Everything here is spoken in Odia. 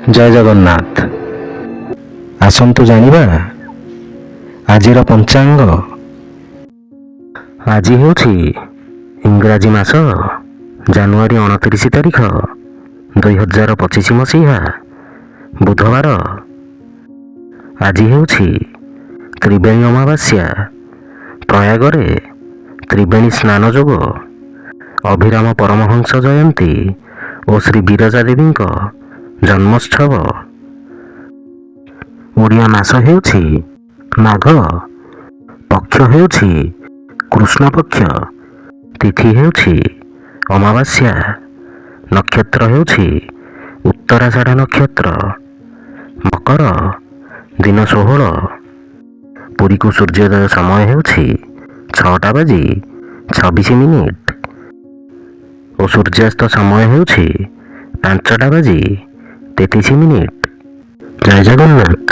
ଜୟ ଜଗନ୍ନାଥ। ଆସନ୍ତୁ ଜାଣିବା ଆଜିର ପଞ୍ଚାଙ୍ଗ। ଆଜି ହେଉଛି ଇଂରାଜୀ ମାସ ଜାନୁଆରୀ 29 ତାରିଖ 2025 ମସିହା ବୁଧବାର। ଆଜି ହେଉଛି ତ୍ରିବେଣୀ ଅମାବାସ୍ୟା। ପ୍ରୟାଗରେ ତ୍ରିବେଣୀ ସ୍ନାନ ଯୋଗ, ଅଭିରାମ ପରମହଂସ ଜୟନ୍ତୀ ଓ ଶ୍ରୀ ବିରଜା ଦେବୀଙ୍କ ଜନ୍ମୋତ୍ସବ। ଓଡ଼ିଆ ମାସ ହେଉଛି ମାଘ, ପକ୍ଷ ହେଉଛି କୃଷ୍ଣପକ୍ଷ, ତିଥି ହେଉଛି ଅମାବାସ୍ୟା, ନକ୍ଷତ୍ର ହେଉଛି ଉତ୍ତରାଷାଢ଼ ନକ୍ଷତ୍ର, ମକର, ଦିନ 16। ପୁରୀକୁ ସୂର୍ଯ୍ୟୋଦୟ ସମୟ ହେଉଛି 6:26 ଓ ସୂର୍ଯ୍ୟାସ୍ତ ସମୟ ହେଉଛି 5:33। ଜୟ ଜଗନ୍ନାଥ।